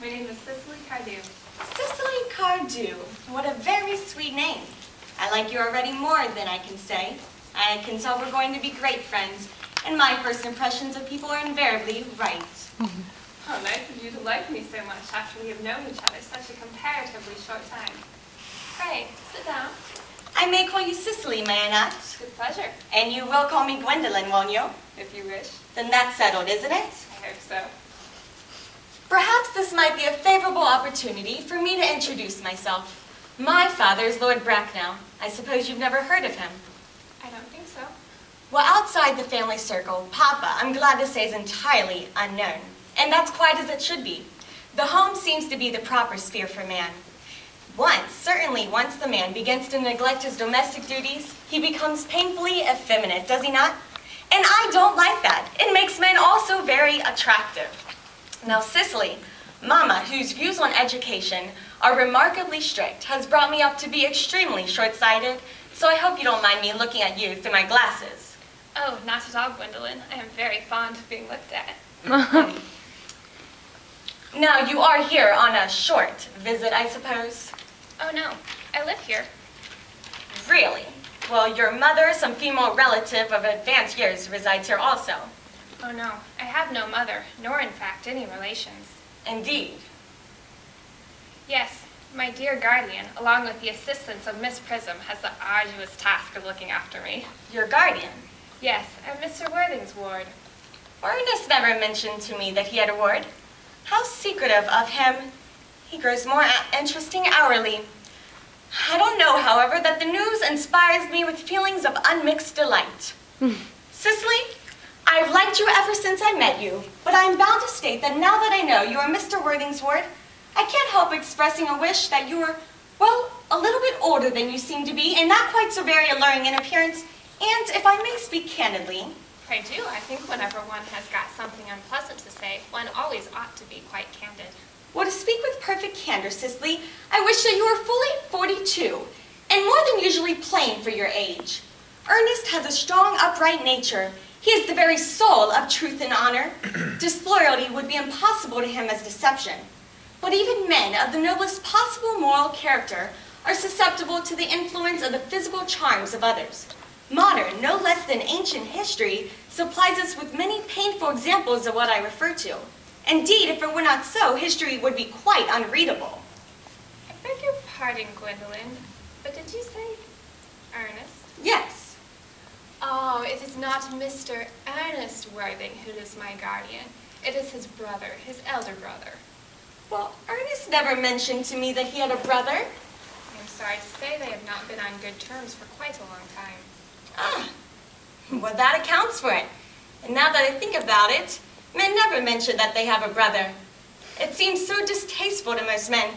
My name is Cicely Cardew. Cicely Cardew. What a very sweet name. I like you already more than I can say. I can tell we're going to be great friends, and my first impressions of people are invariably right. Oh, nice of you to like me so much after we have known each other such a comparatively short time. Pray, sit down. I may call you Cicely, may I not? With pleasure. And you will call me Gwendolyn, won't you? If you wish. Then that's settled, isn't it? I hope so. Perhaps this might be a favorable opportunity for me to introduce myself. My father is Lord Bracknell. I suppose you've never heard of him. I don't think so. Well, outside the family circle, Papa, I'm glad to say, is entirely unknown. And that's quite as it should be. The home seems to be the proper sphere for man. Certainly once the man begins to neglect his domestic duties, he becomes painfully effeminate, does he not? And I don't like that. It makes men also very attractive. Now, Cicely, Mama, whose views on education are remarkably strict, has brought me up to be extremely short-sighted, so I hope you don't mind me looking at you through my glasses. Oh, not at all, Gwendolyn. I am very fond of being looked at. Now, you are here on a short visit, I suppose? Oh, no. I live here. Really? Well, your mother, some female relative of advanced years, resides here also. Oh, no. I have no mother, nor, in fact, any relations. Indeed. Yes, my dear guardian, along with the assistance of Miss Prism, has the arduous task of looking after me. Your guardian? Yes, I'm Mr. Worthing's ward. Ernest never mentioned to me that he had a ward. How secretive of him. He grows more interesting hourly. I don't know, however, that the news inspires me with feelings of unmixed delight. Cicely, I've liked you ever since I met you, but I am bound to state that now that I know you are Mr. Worthing's ward, I can't help expressing a wish that you were, well, a little bit older than you seem to be, and not quite so very alluring in appearance, and if I may speak candidly. I do. I think whenever one has got something unpleasant to say, one always ought to be quite candid. Well, to speak with perfect candor, Cicely, I wish that you were fully 42, and more than usually plain for your age. Ernest has a strong, upright nature. He is the very soul of truth and honor. Disloyalty would be impossible to him as deception. But even men of the noblest possible moral character are susceptible to the influence of the physical charms of others. Modern, no less than ancient history supplies us with many painful examples of what I refer to. Indeed, if it were not so, history would be quite unreadable. I beg your pardon, Gwendolyn, but did you say Ernest? Yes. Oh, it is not Mr. Ernest Worthing who is my guardian. It is his brother, his elder brother. Well, Ernest never mentioned to me that he had a brother. I'm sorry to say they have not been on good terms for quite a long time. Ah, well, that accounts for it. And now that I think about it, men never mention that they have a brother. It seems so distasteful to most men.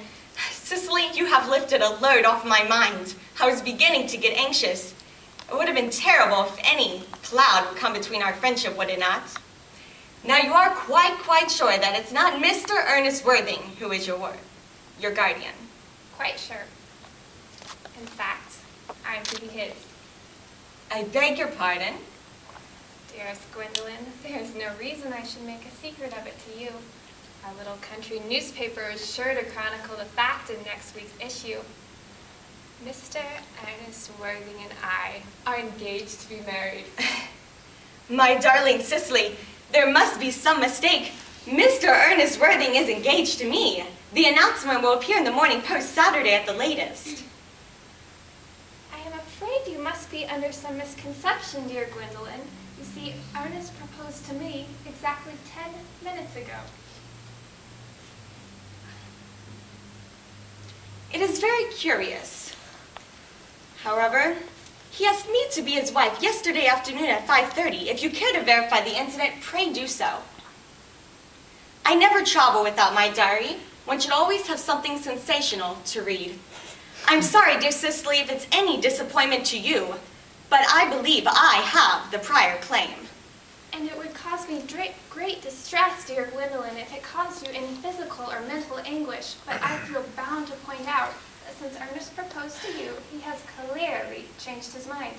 Cicely, you have lifted a load off my mind. I was beginning to get anxious. It would have been terrible if any cloud would come between our friendship, would it not? Now, you are quite sure that it's not Mr. Ernest Worthing who is your guardian. Quite sure. In fact, I'm to be his. I beg your pardon? Dearest Gwendolyn, there is no reason I should make a secret of it to you. Our little country newspaper is sure to chronicle the fact in next week's issue. Mr. Ernest Worthing and I are engaged to be married. My darling Cicely, there must be some mistake. Mr. Ernest Worthing is engaged to me. The announcement will appear in the Morning Post Saturday at the latest. I am afraid you must be under some misconception, dear Gwendolyn. You see, Ernest proposed to me exactly 10 minutes ago. It is very curious. However, he asked me to be his wife yesterday afternoon at 5:30. If you care to verify the incident, pray do so. I never travel without my diary. One should always have something sensational to read. I'm sorry, dear Cicely, if it's any disappointment to you, but I believe I have the prior claim. And it would cause me great distress, dear Gwendolyn, if it caused you any physical or mental anguish, but I feel bound to point out that since Ernest proposed to you, he has clearly changed his mind.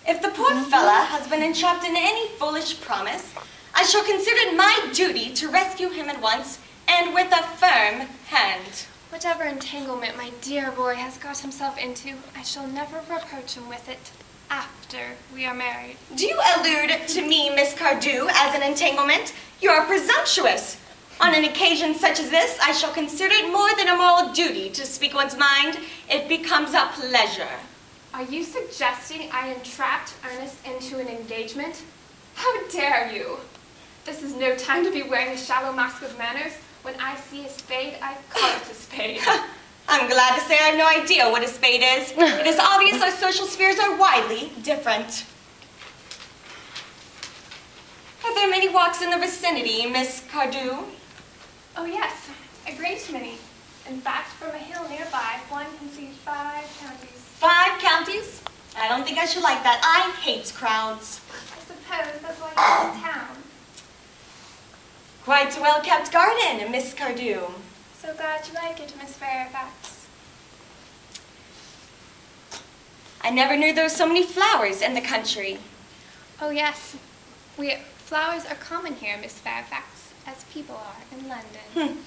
If the poor fella has been entrapped in any foolish promise, I shall consider it my duty to rescue him at once and with a firm hand. Whatever entanglement my dear boy has got himself into, I shall never reproach him with it after we are married. Do you allude to me, Miss Cardew, as an entanglement? You are presumptuous. On an occasion such as this, I shall consider it more than a moral duty to speak one's mind. It becomes a pleasure. Are you suggesting I entrapped Ernest into an engagement? How dare you? This is no time to be wearing a shallow mask of manners. When I see a spade, I call it a spade. I'm glad to say I have no idea what a spade is. It is obvious our social spheres are widely different. Are there many walks in the vicinity, Miss Cardew? Oh yes, a great many. In fact, from a hill nearby, one can see 5 counties. 5 counties? I don't think I should like that. I hate crowds. I suppose that's why you're in town. Quite a well-kept garden, Miss Cardew. So glad you like it, Miss Fairfax. I never knew there were so many flowers in the country. Oh yes, flowers are common here, Miss Fairfax, as people are in London.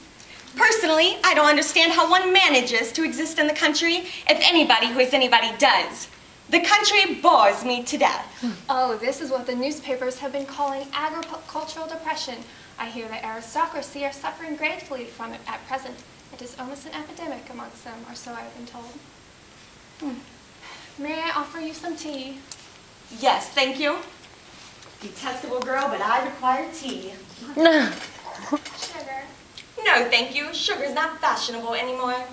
Personally, I don't understand how one manages to exist in the country if anybody who is anybody does. The country bores me to death. Oh, this is what the newspapers have been calling agricultural depression. I hear the aristocracy are suffering gratefully from it at present. It is almost an epidemic amongst them, or so I've been told. May I offer you some tea? Yes, thank you. Detestable girl, but I require tea. Sugar. No, thank you. Sugar's not fashionable anymore.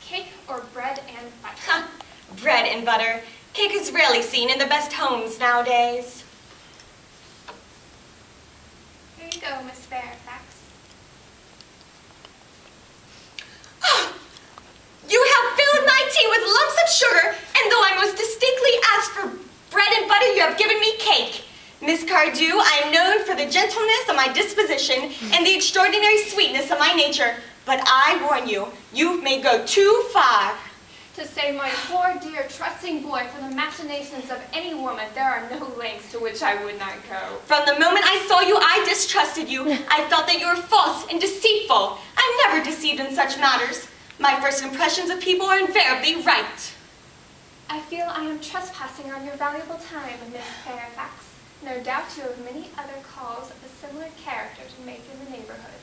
Cake or bread and butter? Bread and butter. Cake is rarely seen in the best homes nowadays. Here you go, Miss Fairfax. You have filled my tea with lumps of sugar, and though I most distinctly asked for bread and butter, you have given me cake. Miss Cardew, I am known for the gentleness of my disposition and the extraordinary sweetness of my nature, but I warn you, you may go too far. To save my poor, dear, trusting boy from the machinations of any woman, there are no lengths to which I would not go. From the moment I saw you, I distrusted you. I felt that you were false and deceitful. I'm never deceived in such matters. My first impressions of people are invariably right. I feel I am trespassing on your valuable time, Miss Fairfax. No doubt you have many other calls of a similar character to make in the neighborhood.